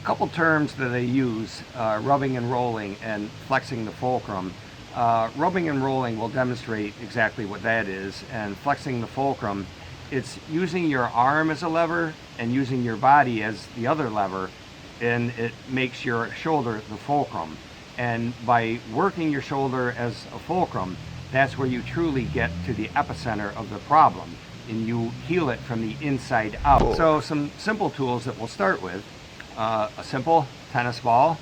couple terms that I use, rubbing and rolling and flexing the fulcrum. Rubbing and rolling will demonstrate exactly what that is, and flexing the fulcrum, it's using your arm as a lever and using your body as the other lever, and it makes your shoulder the fulcrum. And by working your shoulder as a fulcrum, that's where you truly get to the epicenter of the problem, and you heal it from the inside out. So some simple tools that we'll start with: a simple tennis ball,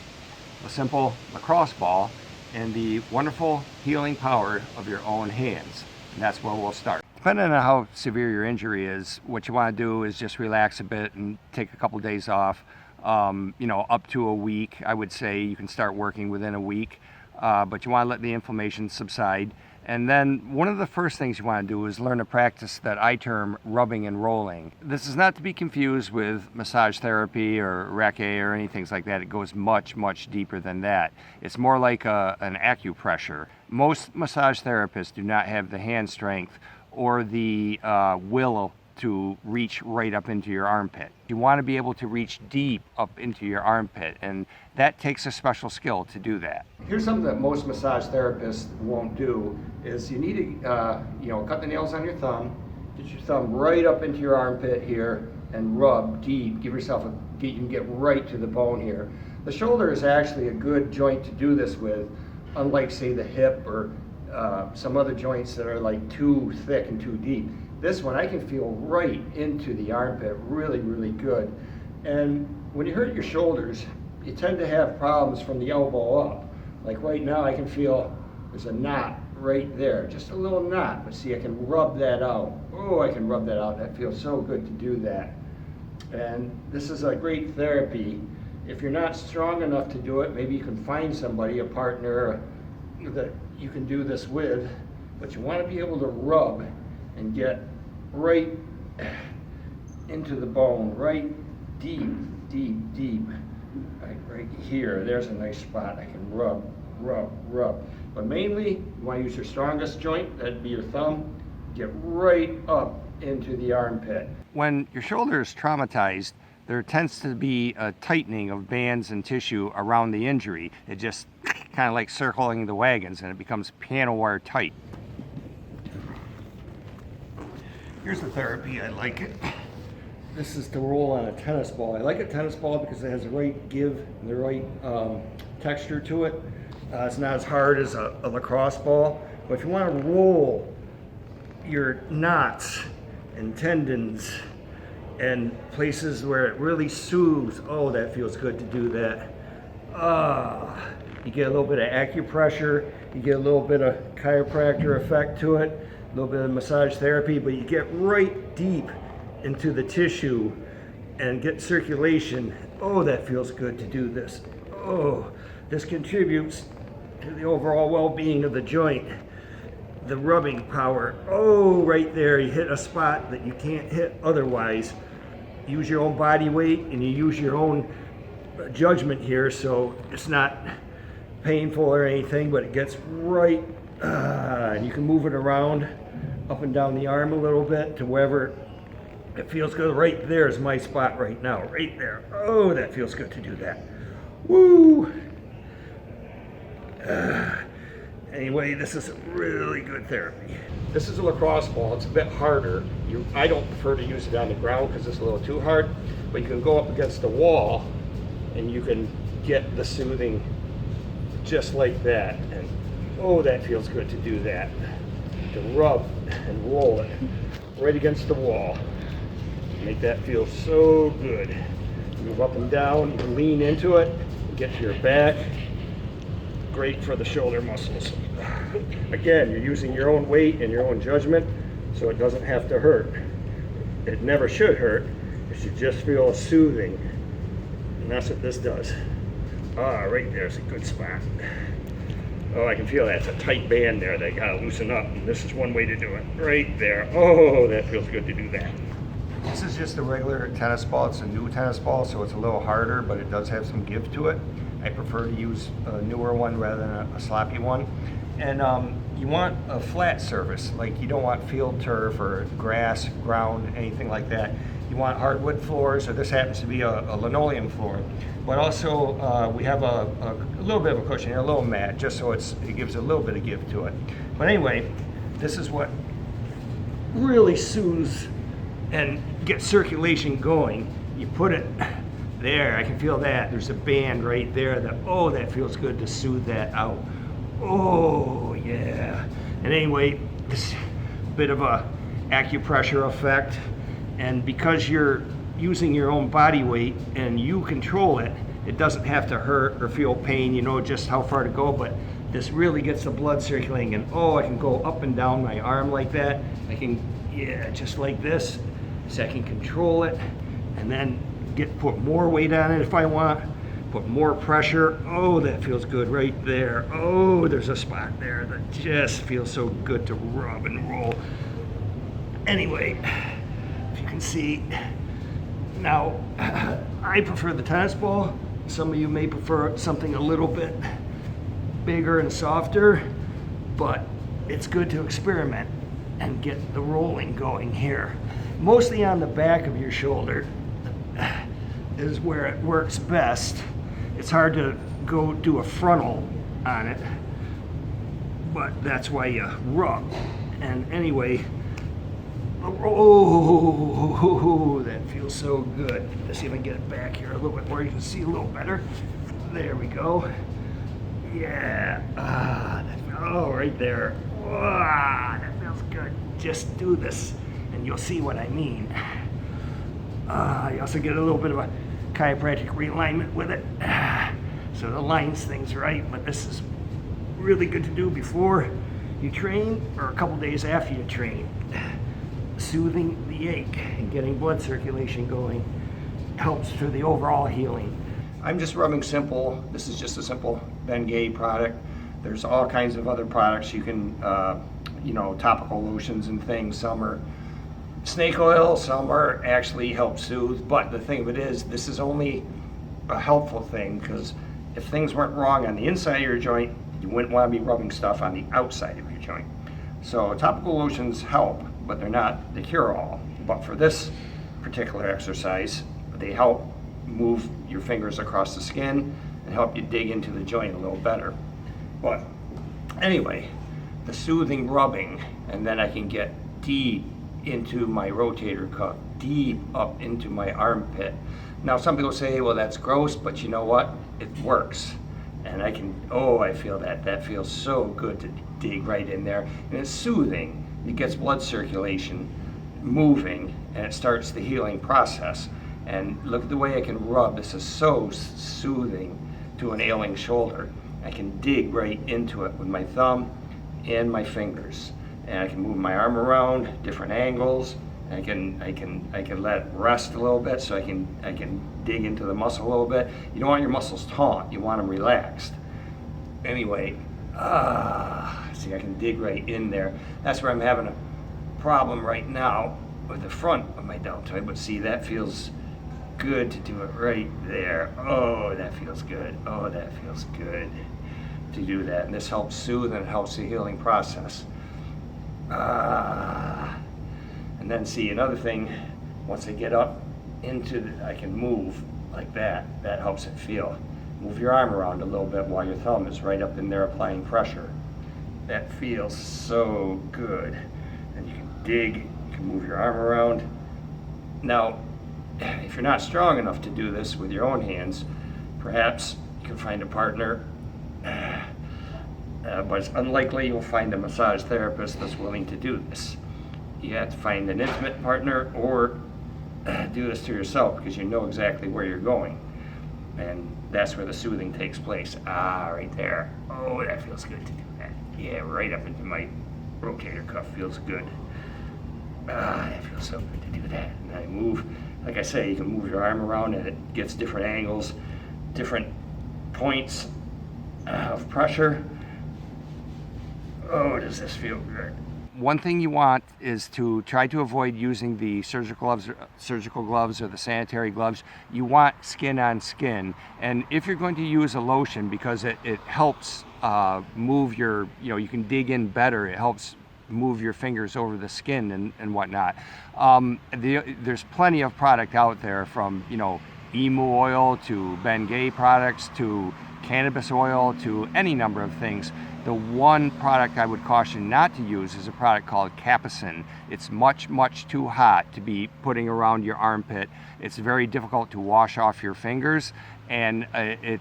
a simple lacrosse ball, and the wonderful healing power of your own hands. And that's where we'll start. Depending on how severe your injury is, what you want to do is just relax a bit and take a couple days off. Up to a week. I would say you can start working within a week, but you want to let the inflammation subside. And then one of the first things you want to do is learn a practice that I term rubbing and rolling. This is not to be confused with massage therapy or Reiki or anything like that. It goes much, much deeper than that. It's more like an acupressure. Most massage therapists do not have the hand strength or the will to reach right up into your armpit. You want to be able to reach deep up into your armpit, and that takes a special skill to do that. Here's something that most massage therapists won't do, is you need to cut the nails on your thumb, get your thumb right up into your armpit here, and rub deep. You can get right to the bone here. The shoulder is actually a good joint to do this with, unlike say the hip or some other joints that are like too thick and too deep. This one I can feel right into the armpit, really, really good. And when you hurt your shoulders, you tend to have problems from the elbow up. Like right now I can feel there's a knot right there, just a little knot, but see, I can rub that out. Oh, I can rub that out. That feels so good to do that. And this is a great therapy. If you're not strong enough to do it, maybe you can find somebody, a partner that you can do this with, but you want to be able to rub and get right into the bone, right deep, deep, deep, right here. There's a nice spot. I can rub, rub, rub. But mainly, you want to use your strongest joint, that'd be your thumb, get right up into the armpit. When your shoulder is traumatized, there tends to be a tightening of bands and tissue around the injury. It just kind of like circling the wagons, and it becomes piano wire tight. Here's the therapy I like it. This is to roll on a tennis ball. I like a tennis ball because it has the right give and the right texture to it. It's not as hard as a lacrosse ball. But if you want to roll your knots and tendons and places where it really soothes, oh, that feels good to do that. You get a little bit of acupressure, you get a little bit of chiropractor effect to it, a little bit of massage therapy, but you get right deep into the tissue and get circulation. Oh, that feels good to do this. Oh, this contributes to the overall well-being of the joint. The rubbing power, oh, right there, you hit a spot that you can't hit otherwise. Use your own body weight and you use your own judgment here, so it's not painful or anything, but it gets right, and you can move it around up and down the arm a little bit to wherever it feels good. Right there is my spot right now, right there. Oh, that feels good to do that. Woo! Anyway, this is really good therapy. This is a lacrosse ball. It's a bit harder. I don't prefer to use it on the ground because it's a little too hard, but you can go up against the wall and you can get the soothing just like that. And oh, that feels good to do that. To rub and roll it right against the wall. Make that feel so good. Move up and down, you can lean into it, get to your back. Great for the shoulder muscles. Again, you're using your own weight and your own judgment, so it doesn't have to hurt. It never should hurt. It should just feel soothing. And that's what this does. Right there's a good spot. Oh, I can feel that. It's a tight band there that I gotta loosen up. And this is one way to do it. Right there. Oh, that feels good to do that. This is just a regular tennis ball. It's a new tennis ball, so it's a little harder, but it does have some give to it. I prefer to use a newer one rather than a sloppy one. And you want a flat surface, like you don't want field turf or grass, ground, anything like that. You want hardwood floors, or this happens to be a linoleum floor. But also we have a little bit of a cushion, a little mat, just so it gives a little bit of give to it. But anyway, this is what really soothes and gets circulation going. You put it there, I can feel that. There's a band right there that, oh, that feels good to soothe that out. Oh, yeah. And anyway, this bit of a acupressure effect. And because you're using your own body weight and you control it, it doesn't have to hurt or feel pain. You know just how far to go, but this really gets the blood circulating. And oh, I can go up and down my arm like that. I can, yeah, just like this. So I can control it and then put more weight on it if I want. Put more pressure. Oh, that feels good right there. Oh, there's a spot there that just feels so good to rub and roll. Anyway, if you can see, now I prefer the tennis ball. Some of you may prefer something a little bit bigger and softer, but it's good to experiment and get the rolling going here. Mostly on the back of your shoulder is where it works best. It's hard to go do a frontal on it, but that's why you rub. And anyway, oh, that feels so good. Let's see if I can get it back here a little bit more. You can see a little better. There we go. Yeah. Oh, right there. That feels good. Just do this, and you'll see what I mean. You also get a little bit of a chiropractic realignment with it, so it aligns things right. But this is really good to do before you train or a couple days after you train. Soothing the ache and getting blood circulation going helps for the overall healing. I'm just rubbing simple. This is just a simple Bengay product. There's all kinds of other products you can, topical lotions and things. Some are snake oil, some are actually help soothe. But the thing of it is, this is only a helpful thing, because if things went wrong on the inside of your joint, you wouldn't want to be rubbing stuff on the outside of your joint. So topical lotions help, but they're not the cure-all. But for this particular exercise, they help move your fingers across the skin and help you dig into the joint a little better. But anyway, the soothing rubbing, and then I can get deep into my rotator cuff, deep up into my armpit. Now some people say, well, that's gross, but you know what? It works. And I can, I feel that. That feels so good to dig right in there. And it's soothing. It gets blood circulation moving, and it starts the healing process. And look at the way I can rub. This is so soothing to an ailing shoulder. I can dig right into it with my thumb and my fingers. And I can move my arm around different angles. I can let it rest a little bit, so I can dig into the muscle a little bit. You don't want your muscles taut, you want them relaxed. Anyway, see, I can dig right in there. That's where I'm having a problem right now with the front of my deltoid, but see, that feels good to do it right there. Oh, that feels good. Oh, that feels good to do that. And this helps soothe and it helps the healing process. And then see, another thing, once I get up into I can move like that. That helps it feel. Move your arm around a little bit while your thumb is right up in there applying pressure. That feels so good. And you can dig, you can move your arm around. Now, if you're not strong enough to do this with your own hands, perhaps you can find a partner. But it's unlikely you'll find a massage therapist that's willing to do this. You have to find an intimate partner or do this to yourself, because you know exactly where you're going. And that's where the soothing takes place. Right there. Oh, that feels good to do that. Yeah, right up into my rotator cuff. Feels good. That feels so good to do that. And I move, like I say, you can move your arm around and it gets different angles, different points of pressure. Oh, does this feel good? One thing you want is to try to avoid using the surgical gloves or the sanitary gloves. You want skin on skin. And if you're going to use a lotion, because it helps move your, you can dig in better. It helps move your fingers over the skin and whatnot. There's plenty of product out there, from emu oil to Bengay products to cannabis oil to any number of things. The one product I would caution not to use is a product called Capsaicin. It's much, much too hot to be putting around your armpit. It's very difficult to wash off your fingers, and it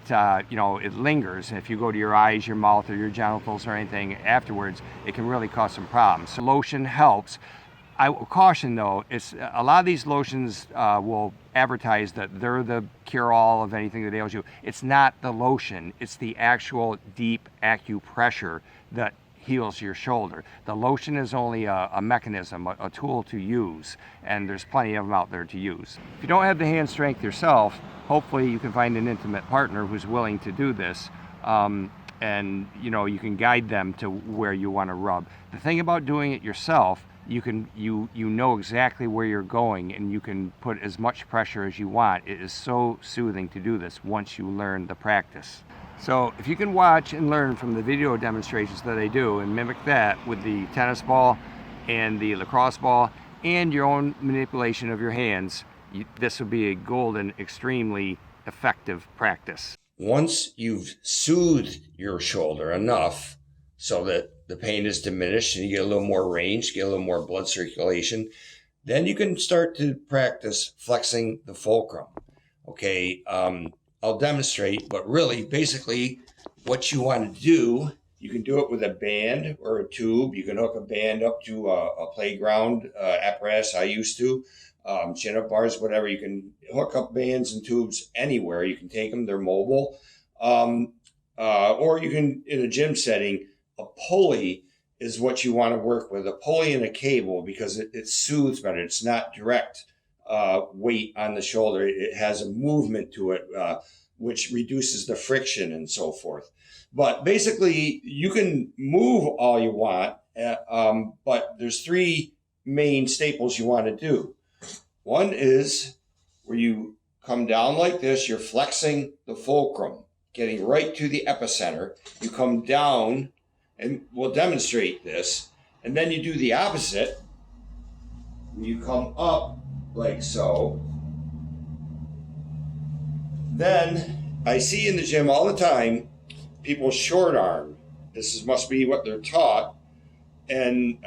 lingers. If you go to your eyes, your mouth, or your genitals or anything afterwards, it can really cause some problems. So lotion helps. I will caution though, it's a lot of these lotions will advertise that they're the cure-all of anything that ails you. It's not the lotion, it's the actual deep acupressure that heals your shoulder. The lotion is only a mechanism, a tool to use, and there's plenty of them out there to use. If you don't have the hand strength yourself, hopefully you can find an intimate partner who's willing to do this, and you can guide them to where you want to rub. The thing about doing it yourself, you know exactly where you're going, and you can put as much pressure as you want. It is so soothing to do this once you learn the practice. So if you can watch and learn from the video demonstrations that I do and mimic that with the tennis ball and the lacrosse ball and your own manipulation of your hands, this will be a golden, extremely effective practice. Once you've soothed your shoulder enough so that the pain is diminished and you get a little more range, get a little more blood circulation, then you can start to practice flexing the fulcrum. Okay, I'll demonstrate, but really, basically, what you want to do, you can do it with a band or a tube. You can hook a band up to a playground apparatus. I used to, chin-up bars, whatever. You can hook up bands and tubes anywhere. You can take them, they're mobile. Or you can, in a gym setting, a pulley is what you want to work with. A pulley and a cable, because it soothes better. It's not direct weight on the shoulder. It has a movement to it, which reduces the friction and so forth. But basically, you can move all you want, but there's three main staples you want to do. One is where you come down like this, you're flexing the fulcrum, getting right to the epicenter. You come down, and we'll demonstrate this, and then you do the opposite. You come up like so. Then I see in the gym all the time people short arm. Must be what they're taught, and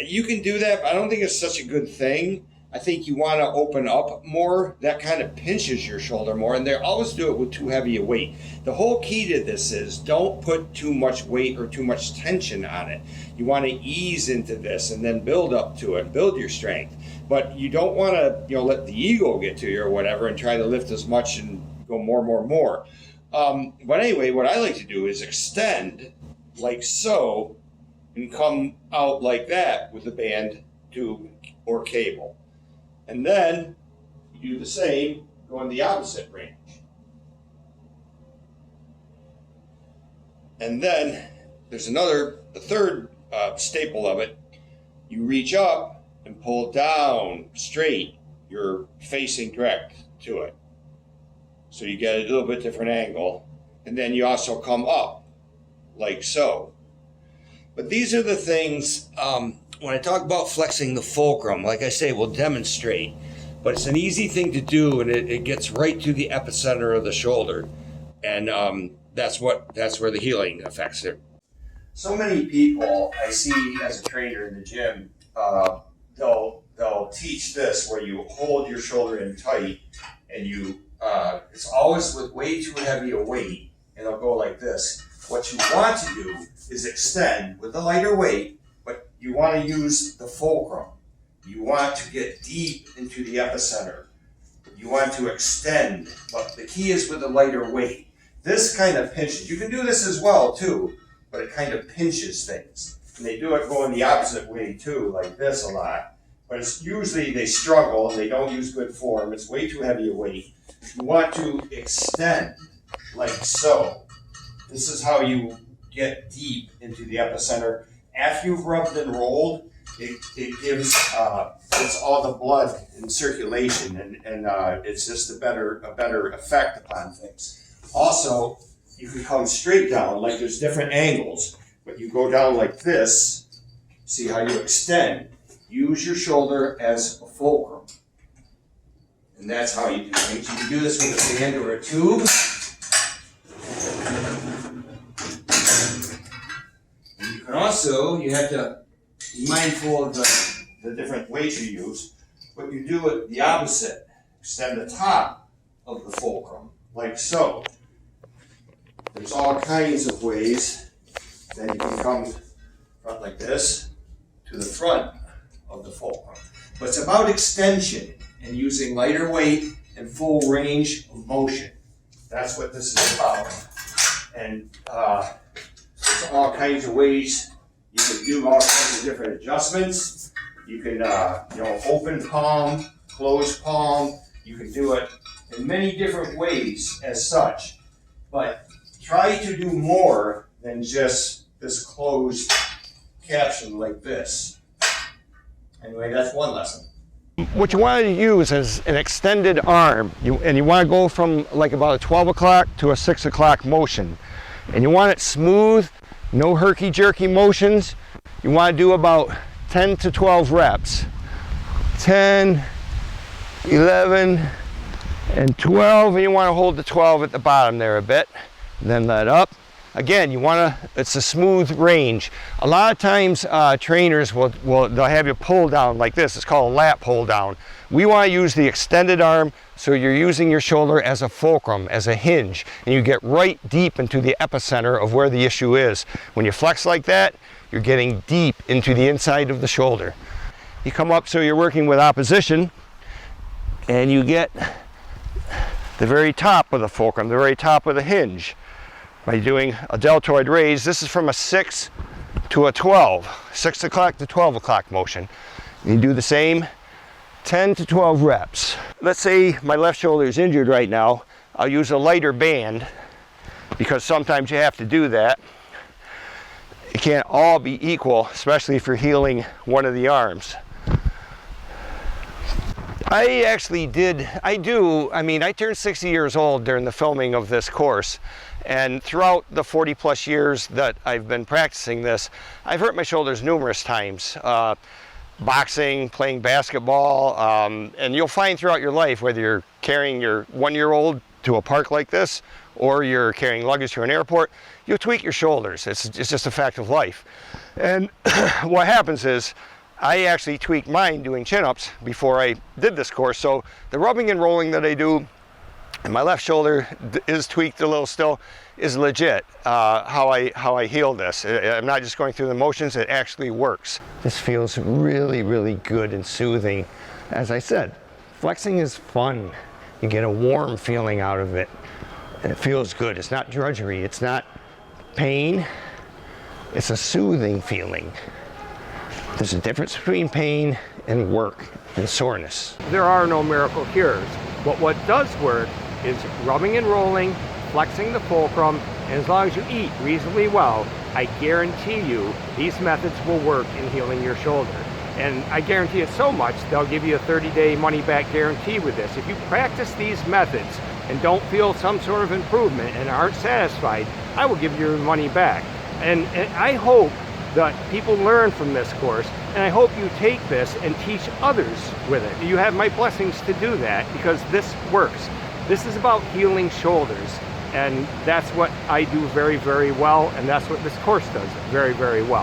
you can do that, but I don't think it's such a good thing. I think you want to open up more. That kind of pinches your shoulder more, and they always do it with too heavy a weight. The whole key to this is don't put too much weight or too much tension on it. You want to ease into this and then build up to it, build your strength. But you don't want to, let the ego get to you or whatever and try to lift as much and go more. But anyway, what I like to do is extend like so and come out like that with a band, tube, or cable. And then you do the same, go in the opposite range. And then there's a third staple of it. You reach up and pull down straight. You're facing direct to it. So you get a little bit different angle. And then you also come up like so. But these are the things, when I talk about flexing the fulcrum, like I say, we'll demonstrate. But it's an easy thing to do, and it gets right to the epicenter of the shoulder. And that's where the healing affects it. So many people I see as a trainer in the gym, they'll teach this where you hold your shoulder in tight, and it's always with way too heavy a weight, and they'll go like this. What you want to do is extend with the lighter weight, but you want to use the fulcrum. You want to get deep into the epicenter. You want to extend, but the key is with a lighter weight. This kind of pinches. You can do this as well too, but it kind of pinches things. And they do it going the opposite way too, like this a lot. But it's usually they struggle and they don't use good form. It's way too heavy a weight. You want to extend like so. This is how you get deep into the epicenter. After you've rubbed and rolled, it gives it's all the blood and circulation, and it's just a better effect upon things. Also, you can come straight down, like there's different angles, but you go down like this. See how you extend. Use your shoulder as a fulcrum. And that's how you do things. You can do this with a band or a tube. And you can also, you have to be mindful of the different weights you use, but you do it the opposite. Extend the top of the fulcrum, like so. There's all kinds of ways that you can come front like this to the front of the fulcrum. But it's about extension and using lighter weight and full range of motion. That's what this is about. And there's all kinds of ways you can do all kinds of different adjustments. You can, open palm, close palm. You can do it in many different ways as such. But try to do more than just this closed caption like this. Anyway, that's one lesson. What you want to use is an extended arm, and you want to go from like about a 12 o'clock to a 6 o'clock motion. And you want it smooth, no herky-jerky motions. You want to do about 10 to 12 reps. 10, 11, and 12, and you want to hold the 12 at the bottom there a bit. Then let up. Again, it's a smooth range. A lot of times trainers they'll have you pull down like this. It's called a lat pull down. We want to use the extended arm, so you're using your shoulder as a fulcrum, as a hinge, and you get right deep into the epicenter of where the issue is. When you flex like that, you're getting deep into the inside of the shoulder. You come up so you're working with opposition, and you get the very top of the fulcrum, the very top of the hinge. By doing a deltoid raise, this is from a 6 to a 12, 6 o'clock to 12 o'clock motion. You do the same 10 to 12 reps. Let's say my left shoulder is injured right now. I'll use a lighter band because sometimes you have to do that. It can't all be equal, especially if you're healing one of the arms. I turned 60 years old during the filming of this course. And throughout the 40 plus years that I've been practicing this, I've hurt my shoulders numerous times. Boxing, playing basketball, and you'll find throughout your life, whether you're carrying your 1-year-old to a park like this, or you're carrying luggage to an airport, you'll tweak your shoulders. It's just a fact of life. And what happens is, I actually tweaked mine doing chin-ups before I did this course. So the rubbing and rolling that I do, and my left shoulder is tweaked a little still, is legit how I heal this. I'm not just going through the motions, it actually works. This feels really, really good and soothing. As I said, flexing is fun. You get a warm feeling out of it, and it feels good. It's not drudgery, it's not pain, it's a soothing feeling. There's a difference between pain and work and soreness. There are no miracle cures, but what does work is rubbing and rolling, flexing the fulcrum, and as long as you eat reasonably well, I guarantee you these methods will work in healing your shoulder. And I guarantee it so much, they'll give you a 30-day money-back guarantee with this. If you practice these methods and don't feel some sort of improvement and aren't satisfied, I will give you your money back. And I hope that people learn from this course, and I hope you take this and teach others with it. You have my blessings to do that, because this works. This is about healing shoulders, and that's what I do very, very well, and that's what this course does very, very well.